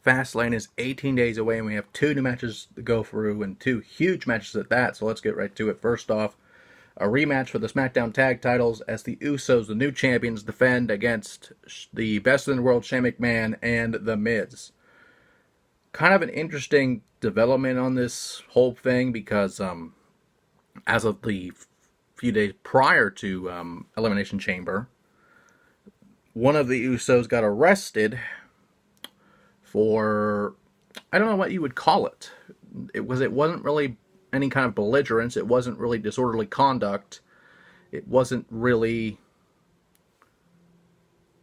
FastLane is 18 days away, and we have two new matches to go through, and two huge matches at that. So let's get right to it. First off, a rematch for the SmackDown Tag Titles as the Usos, the new champions, defend against the Best in the World, Shane McMahon, and The Miz. Kind of an interesting development on this whole thing because as of the few days prior to Elimination Chamber, one of the Usos got arrested for, I don't know what you would call it. It wasn't really any kind of belligerence. It wasn't really disorderly conduct. It wasn't really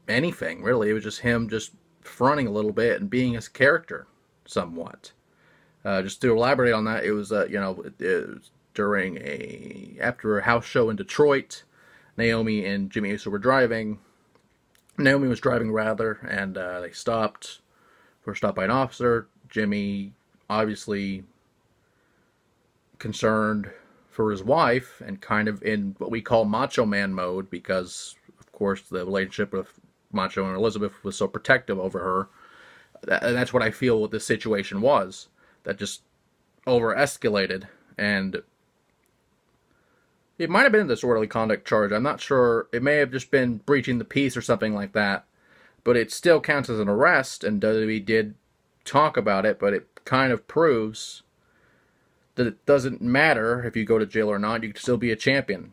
anything, really. It was just him just fronting a little bit and being his character somewhat. Just to elaborate on that, it was, it was after a house show in Detroit. Naomi and Jimmy Uso were driving. Naomi was driving, rather, and they stopped. Were stopped by an officer. Jimmy, obviously concerned for his wife and kind of in what we call Macho Man mode because, of course, the relationship with Macho and Elizabeth was so protective over her. And that's what I feel what this situation was. That just over-escalated. And it might have been a disorderly conduct charge. I'm not sure. It may have just been breaching the peace or something like that. But it still counts as an arrest, and WWE did talk about it, but it kind of proves that it doesn't matter if you go to jail or not, you can still be a champion.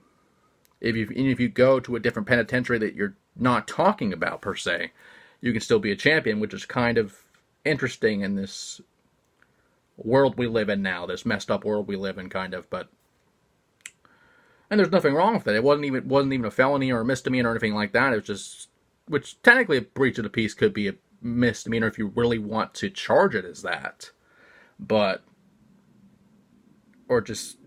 If you go to a different penitentiary that you're not talking about, per se, you can still be a champion, which is kind of interesting in this world we live in now, this messed up world we live in, kind of, but... And there's nothing wrong with it. It wasn't even a felony or a misdemeanor or anything like that. It was just... Which technically a breach of the peace could be a misdemeanor if you really want to charge it as that. But, or just,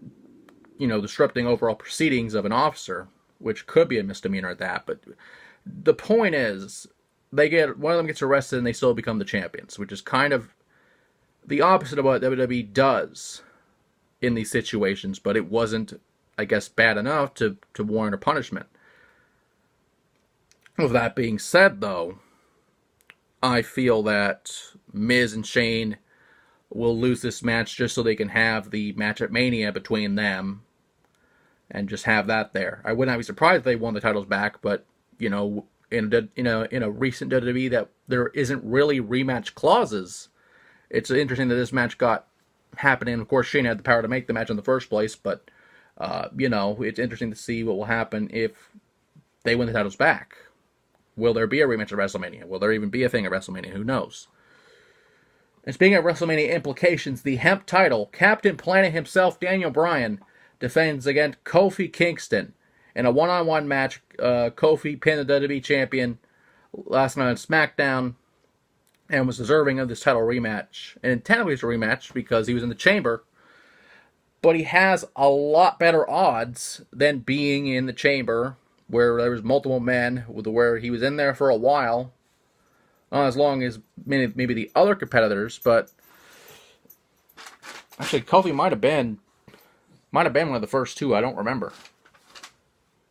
disrupting overall proceedings of an officer, which could be a misdemeanor at that. But the point is, one of them gets arrested and they still become the champions, which is kind of the opposite of what WWE does in these situations. But it wasn't, I guess, bad enough to warrant a punishment. With that being said, though, I feel that Miz and Shane will lose this match just so they can have the match at Mania between them and just have that there. I would not be surprised if they won the titles back, but, in a recent WWE that there isn't really rematch clauses. It's interesting that this match got happening. Of course, Shane had the power to make the match in the first place, but, it's interesting to see what will happen if they win the titles back. Will there be a rematch at WrestleMania? Will there even be a thing at WrestleMania? Who knows? And speaking of WrestleMania implications, the Hemp title, Captain Planet himself, Daniel Bryan, defends against Kofi Kingston in a one-on-one match. Kofi pinned the WWE champion last night on SmackDown and was deserving of this title rematch. And technically it's a rematch because he was in the chamber, but he has a lot better odds than being in the chamber where there was multiple men, where he was in there for a while, not as long as maybe the other competitors, but actually Kofi might have been one of the first two. I don't remember.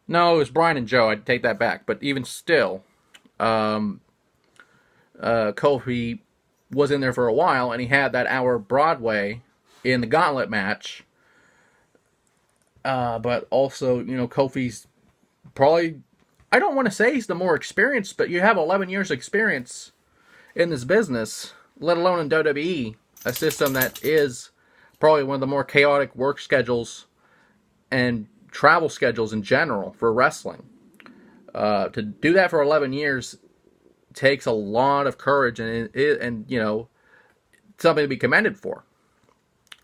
No, it was Brian and Joe. I'd take that back, but even still, Kofi was in there for a while, and he had that hour Broadway in the Gauntlet match. But also, Kofi's probably, I don't want to say he's the more experienced, but you have 11 years experience in this business, let alone in WWE, a system that is probably one of the more chaotic work schedules and travel schedules in general for wrestling. To do that for 11 years takes a lot of courage and something to be commended for.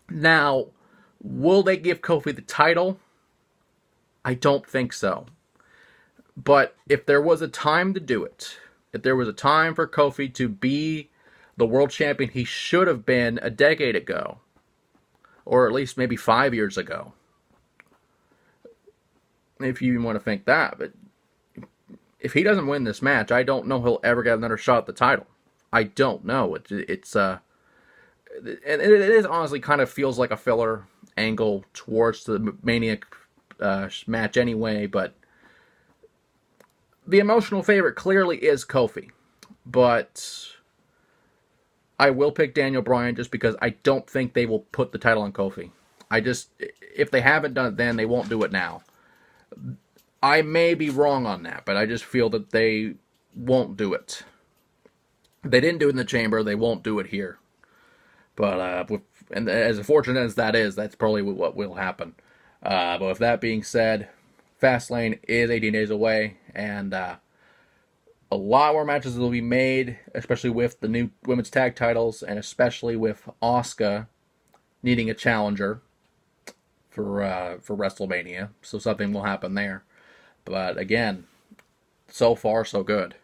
Now, will they give Kofi the title? I don't think so. But if there was a time to do it, if there was a time for Kofi to be the world champion he should have been a decade ago, or at least maybe 5 years ago, if you even want to think that, but if he doesn't win this match, I don't know he'll ever get another shot at the title. I don't know. And it is honestly kind of feels like a filler angle towards the Mania match anyway, but the emotional favorite clearly is Kofi. But I will pick Daniel Bryan just because I don't think they will put the title on Kofi. If they haven't done it then, they won't do it now. I may be wrong on that, but I just feel that they won't do it. They didn't do it in the chamber, they won't do it here. But and as fortunate as that is, that's probably what will happen. But with that being said, FastLane is 18 days away, and a lot more matches will be made, especially with the new women's tag titles, and especially with Asuka needing a challenger for WrestleMania. So something will happen there. But again, so far so good.